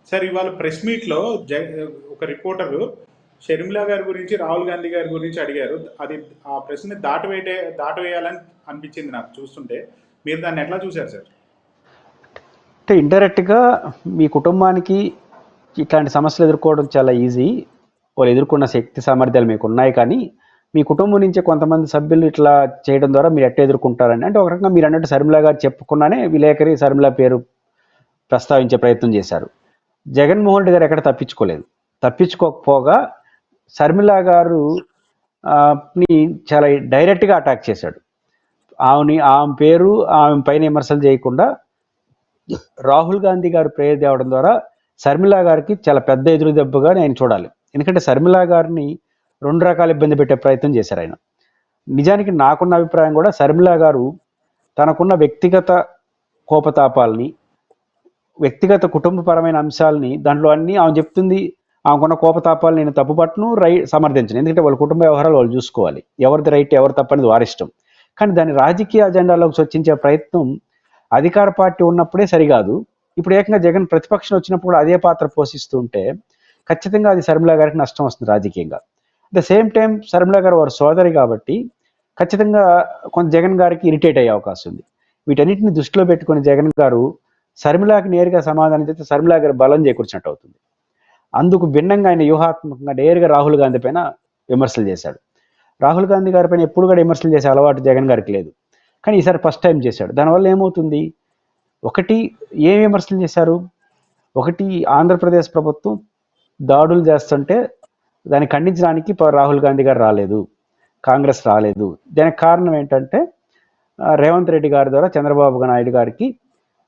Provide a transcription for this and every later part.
Sir ఇవాళ press మీట్లో ఒక రిపోర్టరు షర్మిలా గారి గురించి రాహుల్ గాంధీ గారి గురించి అడిగారు. అది ఆ ప్రశ్న దాటవేయాలని అనిపించింది నాకు చూస్తుంటే. మీరు దాన్ని ఎట్లా చూశారు సార్? అంటే ఇండైరెక్ట్గా మీ కుటుంబానికి ఇట్లాంటి సమస్యలు ఎదుర్కోవడం చాలా ఈజీ. వాళ్ళు ఎదుర్కొన్న శక్తి సామర్థ్యాలు మీకు ఉన్నాయి, కానీ మీ కుటుంబం నుంచి కొంతమంది సభ్యులు ఇట్లా చేయడం ద్వారా మీరు ఎట్లా ఎదుర్కొంటారని, అంటే ఒక రకంగా మీరు అన్నట్టు షర్మిలా గారు చెప్పుకున్నానే విలేకరి షర్మిలా పేరు ప్రస్తావించే ప్రయత్నం చేశారు. జగన్మోహన్ రెడ్డి గారు ఎక్కడ తప్పించుకోలేదు. తప్పించుకోకపోగా షర్మిలా గారు ని చాలా డైరెక్ట్గా అటాక్ చేశాడు. ఆమె పేరు, ఆమె పైన విమర్శలు చేయకుండా రాహుల్ గాంధీ గారు ప్రేయర్ తేవడం ద్వారా షర్మిలా గారికి చాలా పెద్ద ఎదురు దెబ్బగా నేను చూడాలి. ఎందుకంటే షర్మిలా గారిని రెండు రకాల ఇబ్బంది పెట్టే ప్రయత్నం చేశారు ఆయన. నిజానికి నాకున్న అభిప్రాయం కూడా షర్మిలా గారు తనకున్న వ్యక్తిగత కోపతాపాలని, వ్యక్తిగత కుటుంబపరమైన అంశాలని, దాంట్లో అన్నీ ఆమె చెప్తుంది. ఆమెకున్న కోపతాపాలు నేను తప్పుపట్టను, సమర్థించను. ఎందుకంటే వాళ్ళ కుటుంబ వ్యవహారాలు వాళ్ళు చూసుకోవాలి. ఎవరిది రైట్ ఎవరు తప్పనేది వారిష్టం. కానీ దాన్ని రాజకీయ అజెండాలోకి చొచ్చించే ప్రయత్నం అధికార పార్టీ ఉన్నప్పుడే సరికాదు. ఇప్పుడు ఏకంగా జగన్ ప్రతిపక్షం వచ్చినప్పుడు కూడా అదే పాత్ర పోషిస్తూ ఉంటే ఖచ్చితంగా అది షర్మిలా గారికి నష్టం వస్తుంది రాజకీయంగా. At the same time Sharmila గారు వారు సోదరి కాబట్టి ఖచ్చితంగా కొంత జగన్ గారికి ఇరిటేట్ అయ్యే అవకాశం ఉంది. వీటన్నిటిని దృష్టిలో పెట్టుకుని జగన్ గారు షర్మిలాకి నేరుగా సమాధానం చేస్తే షర్మిలా గారు బలం చేకూర్చినట్టు అవుతుంది. అందుకు భిన్నంగా ఆయన వ్యూహాత్మకంగా నేరుగా రాహుల్ గాంధీ పైన విమర్శలు చేశాడు. రాహుల్ గాంధీ గారి పైన ఎప్పుడు కూడా విమర్శలు చేసే అలవాటు జగన్ గారికి లేదు, కానీ ఈసారి ఫస్ట్ టైం చేశాడు. దానివల్ల ఏమవుతుంది, ఒకటి ఏం విమర్శలు చేశారు, ఒకటి ఆంధ్రప్రదేశ్ ప్రభుత్వం దాడులు చేస్తుంటే దాన్ని ఖండించడానికి రాహుల్ గాంధీ గారు రాలేదు, కాంగ్రెస్ రాలేదు. దానికి కారణం ఏంటంటే రేవంత్ రెడ్డి గారి ద్వారా చంద్రబాబు నాయుడు గారికి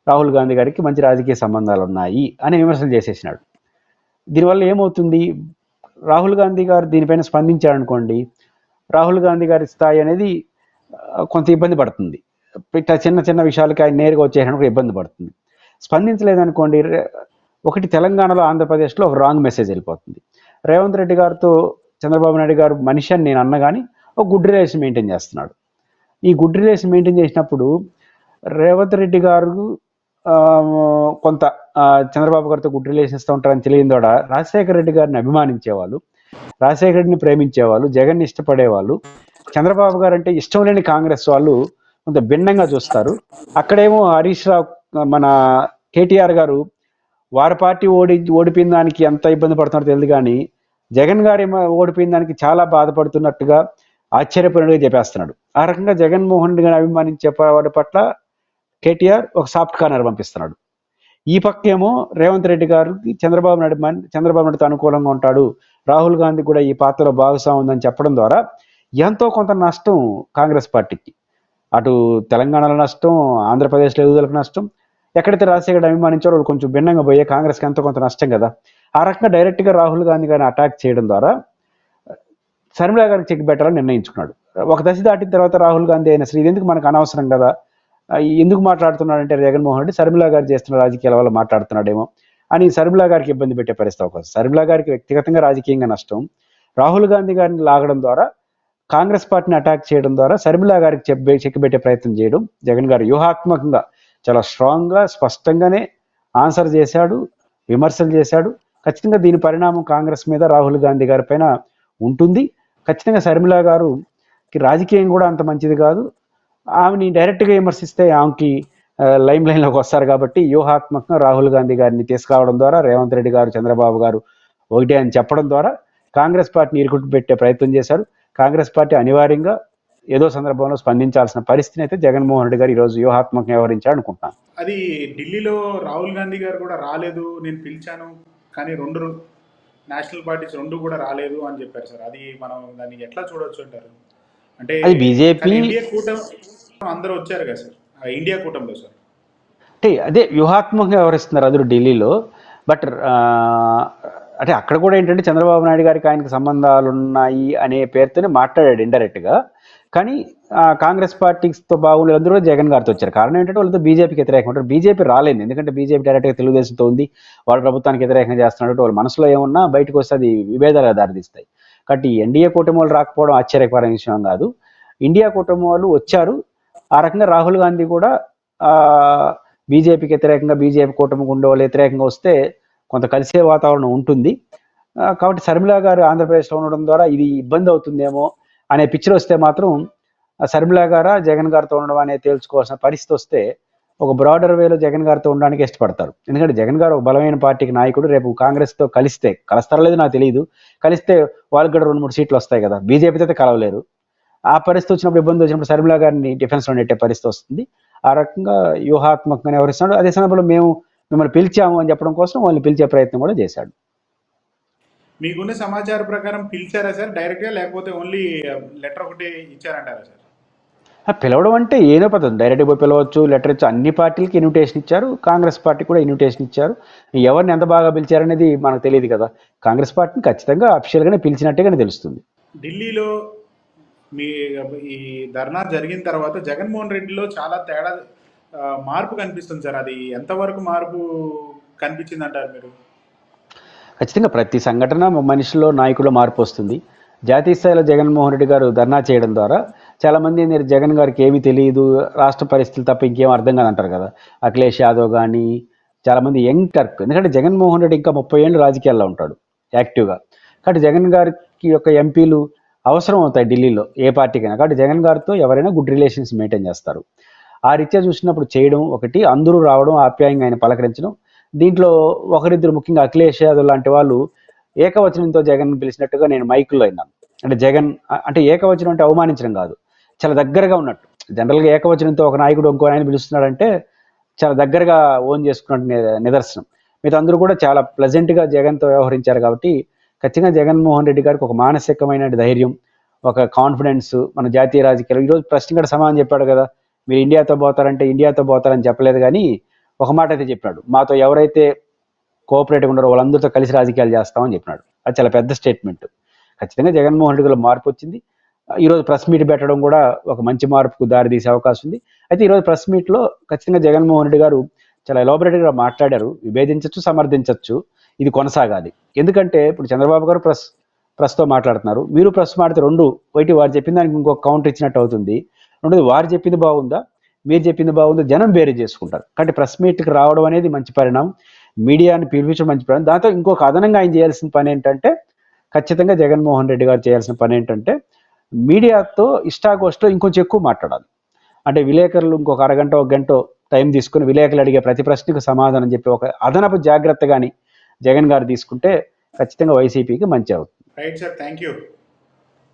రాహుల్ గాంధీ గారికి మంచి రాజకీయ సంబంధాలు ఉన్నాయి అనే విమర్శలు చేసేసినాడు. దీనివల్ల ఏమవుతుంది, రాహుల్ గాంధీ గారు దీనిపైన స్పందించారనుకోండి, రాహుల్ గాంధీ గారి స్థాయి అనేది కొంత ఇబ్బంది పడుతుంది. ఇట్లా చిన్న చిన్న విషయాలకి ఆయన నేరుగా వచ్చేసినప్పుడు ఇబ్బంది పడుతుంది. స్పందించలేదనుకోండి, ఒకటి తెలంగాణలో ఆంధ్రప్రదేశ్లో ఒక రాంగ్ మెసేజ్ వెళ్ళిపోతుంది. రేవంత్ రెడ్డి గారితో చంద్రబాబు నాయుడు గారు మనిషి అని నేను అన్న కానీ ఒక గుడ్ రిలేషన్ మెయింటైన్ చేస్తున్నాడు. ఈ గుడ్ రిలేషన్ మెయింటైన్ చేసినప్పుడు రేవంత్ రెడ్డి గారు కొంత చంద్రబాబు గారితో గుడ్ రిలేషన్ ఇస్తూ ఉంటారని తెలియని తోడ రాజశేఖర రెడ్డి గారిని అభిమానించేవాళ్ళు, రాజశేఖర రెడ్డిని ప్రేమించేవాళ్ళు, జగన్ని ఇష్టపడేవాళ్ళు, చంద్రబాబు గారు అంటే ఇష్టం లేని కాంగ్రెస్ వాళ్ళు కొంత భిన్నంగా చూస్తారు. అక్కడేమో హరీష్ రావు, మన కేటీఆర్ గారు వారి పార్టీ ఓడిపోయిన దానికి ఎంత ఇబ్బంది పడుతున్నారో తెలియదు, కానీ జగన్ గారు ఓడిపోయిన దానికి చాలా బాధపడుతున్నట్టుగా ఆశ్చర్యపోయినట్టుగా చెప్పేస్తున్నాడు. ఆ రకంగా జగన్మోహన్ రెడ్డి గారిని అభిమానించే వారి పట్ల కేటీఆర్ ఒక సాఫ్ట్ కార్నర్ పంపిస్తున్నాడు. ఈ పక్కేమో రేవంత్ రెడ్డి గారికి చంద్రబాబు నాయుడుతో అనుకూలంగా ఉంటాడు, రాహుల్ గాంధీ కూడా ఈ పాత్రలో భాగస్వామ్యం ఉందని చెప్పడం ద్వారా ఎంతో కొంత నష్టం కాంగ్రెస్ పార్టీకి. అటు తెలంగాణలో నష్టం, ఆంధ్రప్రదేశ్లో ఎదుగుదలకు నష్టం. ఎక్కడైతే రాజశేఖర్ అభిమానించారో వాళ్ళు కొంచెం భిన్నంగా పోయే కాంగ్రెస్కి ఎంతో కొంత నష్టం కదా. ఆ రకంగా డైరెక్ట్గా రాహుల్ గాంధీ గారిని అటాక్ చేయడం ద్వారా షర్మిలా గారికి చెక్ పెట్టాలని నిర్ణయించుకున్నాడు. ఒక దశ దాటిన తర్వాత రాహుల్ గాంధీ అయిన శ్రీ ఎందుకు మనకు అనవసరం కదా, ఎందుకు మాట్లాడుతున్నాడంటే జగన్మోహన్ రెడ్డి షర్మిలా గారు చేస్తున్న రాజకీయాల వల్ల మాట్లాడుతున్నాడేమో అని షర్మిలా గారికి ఇబ్బంది పెట్టే పరిస్థితి అవకాశం. షర్మిలా గారికి వ్యక్తిగతంగా రాజకీయంగా నష్టం, రాహుల్ గాంధీ గారిని లాగడం ద్వారా కాంగ్రెస్ పార్టీని అటాక్ చేయడం ద్వారా షర్మిలా గారికి చెక్ పెట్టే ప్రయత్నం చేయడం జగన్ గారు వ్యూహాత్మకంగా చాలా స్ట్రాంగ్గా స్పష్టంగానే ఆన్సర్ చేశాడు, విమర్శలు చేశాడు. ఖచ్చితంగా దీని పరిణామం కాంగ్రెస్ మీద, రాహుల్ గాంధీ గారి పైన ఉంటుంది. ఖచ్చితంగా షర్మిలా గారుకి రాజకీయం కూడా అంత మంచిది కాదు. ఆమెని డైరెక్ట్గా విమర్శిస్తే ఆమెకి లైమ్ లైన్లోకి వస్తారు కాబట్టి వ్యూహాత్మకంగా రాహుల్ గాంధీ గారిని తీసుకురావడం ద్వారా రేవంత్ రెడ్డి గారు, చంద్రబాబు గారు ఒకటే అని చెప్పడం ద్వారా కాంగ్రెస్ పార్టీని ఇరుకుట్టు పెట్టే ప్రయత్నం చేశారు. కాంగ్రెస్ పార్టీ అనివార్యంగా ఏదో సందర్భంలో స్పందించాల్సిన పరిస్థితిని అయితే జగన్మోహన్ రెడ్డి గారు ఈరోజు వ్యూహాత్మకంగా వ్యవహరించారు అనుకుంటున్నాను. అది ఢిల్లీలో రాహుల్ గాంధీ గారు కూడా రాలేదు, నేను పిలిచాను కానీ రెండు నేషనల్ పార్టీస్ రెండు కూడా రాలేదు అని చెప్పారు సార్. అది మనం దాన్ని ఎట్లా చూడొచ్చు అంటారు? అంటే బీజేపీ ఇండియా కూటమి అందరూ వచ్చారు కదా సార్, ఇండియా కూటమిలో సార్. అంటే అదే వ్యూహాత్మకంగా వ్యవహరిస్తున్నారు అందరూ ఢిల్లీలో. బట్ అంటే అక్కడ కూడా ఏంటంటే చంద్రబాబు నాయుడు గారికి ఆయనకు సంబంధాలు ఉన్నాయి అనే పేరుతోనే మాట్లాడాడు ఇండైరెక్ట్గా. కానీ కాంగ్రెస్ పార్టీతో బాగుండే అందరూ కూడా జగన్ గారితో వచ్చారు. కారణం ఏంటంటే వాళ్ళతో బీజేపీకి వ్యతిరేకంగా ఉంటారు. బీజేపీ రాలేదు, ఎందుకంటే బీజేపీ డైరెక్ట్గా తెలుగుదేశంతో ఉంది, వాళ్ళ ప్రభుత్వానికి వ్యతిరేకంగా చేస్తున్నట్టు వాళ్ళ మనసులో ఏమన్నా బయటకు వస్తే అది విభేదాలుగా దారితీస్తాయి. కాబట్టి ఎన్డీఏ కూటమి వాళ్ళు రాకపోవడం ఆశ్చర్యకరమైన విషయం కాదు. ఇండియా కూటమి వాళ్ళు వచ్చారు. ఆ రకంగా రాహుల్ గాంధీ కూడా బీజేపీకి వ్యతిరేకంగా, బీజేపీ కూటమికి ఉండే వాళ్ళు వ్యతిరేకంగా వస్తే కొంత కలిసే వాతావరణం ఉంటుంది. కాబట్టి షర్మిల గారు ఆంధ్రప్రదేశ్లో ఉండడం ద్వారా ఇది ఇబ్బంది అవుతుందేమో అనే పిక్చర్ వస్తే మాత్రం షర్మిల గారా జగన్ గారితో ఉండడం అనేది తేల్చుకోవాల్సిన పరిస్థితి వస్తే ఒక బ్రాడర్ వేలో జగన్ గారితో ఉండడానికి ఇష్టపడతారు. ఎందుకంటే జగన్ గారు ఒక బలమైన పార్టీకి నాయకుడు. రేపు కాంగ్రెస్తో కలుస్తారో లేదో నాకు తెలియదు. కలిస్తే వాళ్ళకి కూడా 2-3 సీట్లు వస్తాయి కదా. బీజేపీతో అయితే కలవలేరు. ఆ పరిస్థితి వచ్చినప్పుడు, ఇబ్బంది వచ్చినప్పుడు షర్మిల గారిని డిఫెన్స్లో నెట్టే పరిస్థితి వస్తుంది. ఆ రకంగా వ్యూహాత్మకంగా వ్యవహరిస్తున్నాడు. అదే సమయంలో మేము మిమ్మల్ని పిలిచాము అని చెప్పడం కోసం వాళ్ళని పిలిచే ప్రయత్నం కూడా చేశాడు. మీకున్న సమాచారం ప్రకారం పిలిచారా సార్ డైరెక్ట్గా, లేకపోతే ఓన్లీ లెటర్ ఒకటి ఇచ్చారంటారా సార్? పిలవడం అంటే ఏదో పద్ధతి, డైరెక్ట్గా పోయి పిలవచ్చు, లెటర్ ఇచ్చి అన్ని పార్టీలకి ఇన్విటేషన్ ఇచ్చారు. కాంగ్రెస్ పార్టీ కూడా ఇన్విటేషన్ ఇచ్చారు. ఎవరిని ఎంత బాగా పిలిచారనేది మనకు తెలియదు కదా. కాంగ్రెస్ పార్టీని ఖచ్చితంగా అఫీషియల్గానే పిలిచినట్టుగానే తెలుస్తుంది. ఢిల్లీలో మీ ఈ ధర్నా జరిగిన తర్వాత జగన్మోహన్ రెడ్డిలో చాలా తేడా మార్పు కనిపిస్తుంది సార్. అది ఎంతవరకు మార్పు కనిపించింది అంటారు మీరు? ఖచ్చితంగా ప్రతి సంఘటన మనిషిలో, నాయకుల్లో మార్పు వస్తుంది. జాతీయ స్థాయిలో జగన్మోహన్ రెడ్డి గారు ధర్నా చేయడం ద్వారా చాలామంది నేను జగన్ గారికి ఏమీ తెలియదు, రాష్ట్ర పరిస్థితులు తప్ప ఇంకేం అర్థం కాదంటారు కదా. అఖిలేష్ యాదవ్ కానీ చాలామంది యంగ్ టర్క్. ఎందుకంటే జగన్మోహన్ రెడ్డి ఇంకా 30 ఏళ్ళు రాజకీయాల్లో ఉంటాడు యాక్టివ్గా. కాబట్టి జగన్ గారికి యొక్క ఎంపీలు అవసరం అవుతాయి ఢిల్లీలో ఏ పార్టీకైనా. కాబట్టి జగన్ గారితో ఎవరైనా గుడ్ రిలేషన్స్ మెయింటైన్ చేస్తారు. ఆ రీత్యా చూసినప్పుడు చేయడం ఒకటి, అందరూ రావడం, ఆప్యాయంగా ఆయన పలకరించడం. దీంట్లో ఒకరిద్దరు, ముఖ్యంగా అఖిలేష్ యాదవ్ లాంటి వాళ్ళు ఏకవచనంతో జగన్ పిలిచినట్టుగా నేను మైకుల్లో విన్నాను. అంటే జగన్ అంటే ఏకవచనం అంటే అవమానించడం కాదు, చాలా దగ్గరగా ఉన్నట్టు. జనరల్గా ఏకవచనంతో ఒక నాయకుడు ఇంకో ఆయన పిలుస్తున్నాడంటే చాలా దగ్గరగా ఓన్ చేసుకున్నట్టు నిదర్శనం. మీరు అందరూ కూడా చాలా ప్లెజెంట్గా జగన్తో వ్యవహరించారు. కాబట్టి ఖచ్చితంగా జగన్మోహన్ రెడ్డి గారికి ఒక మానసికమైన ధైర్యం, ఒక కాన్ఫిడెన్స్ మన జాతీయ రాజకీయాలు. ఈరోజు ప్రశ్న కూడా సమాధానం చెప్పాడు కదా, మీరు ఇండియాతో పోతారంటే ఇండియాతో పోతారని చెప్పలేదు, కానీ ఒక మాట అయితే చెప్పాడు, మాతో ఎవరైతే కోఆపరేటివ్ ఉన్నారో వాళ్ళందరితో కలిసి రాజకీయాలు చేస్తామని చెప్పినాడు. అది చాలా పెద్ద స్టేట్మెంట్. ఖచ్చితంగా జగన్మోహన్ రెడ్డి గారు మార్పు వచ్చింది. ఈరోజు ప్రెస్ మీట్ పెట్టడం కూడా ఒక మంచి మార్పుకు దారితీసే అవకాశం ఉంది. అయితే ఈరోజు ప్రెస్ మీట్లో ఖచ్చితంగా జగన్మోహన్ రెడ్డి గారు చాలా ఎలాబొరేట్గా మాట్లాడారు. విభేదించవచ్చు, సమర్థించవచ్చు, ఇది కొనసాగాలి. ఎందుకంటే ఇప్పుడు చంద్రబాబు గారు ప్రెస్తో మాట్లాడుతున్నారు, మీరు ప్రెస్ మాట్లాడితే రెండు ఒకటి వారు చెప్పిన దానికి ఇంకొక కౌంటర్ ఇచ్చినట్టు అవుతుంది. రెండోది వారు చెప్పింది బాగుందా, మీరు చెప్పింది బాగుందా, జనం బేరీ చేసుకుంటారు. కాబట్టి ప్రెస్ మీట్కి రావడం అనేది మంచి పరిణామం, మీడియాని పిలిపించడం మంచి పరిణామం. దాంతో ఇంకొక అదనంగా ఆయన చేయాల్సిన పని ఏంటంటే, ఖచ్చితంగా జగన్మోహన్ రెడ్డి గారు చేయాల్సిన పని ఏంటంటే మీడియాతో ఇష్టాగోష్ఠిలో ఇంకొంచెం ఎక్కువ మాట్లాడాలి. అంటే విలేకరులు ఇంకొక అరగంట, ఒక గంట టైం తీసుకుని విలేకరులు అడిగే ప్రతి ప్రశ్నకు సమాధానం చెప్పి ఒక అదనపు జాగ్రత్త కానీ జగన్ గారు తీసుకుంటే ఖచ్చితంగా వైసీపీకి మంచి అవుతుంది. Right sir, thank you.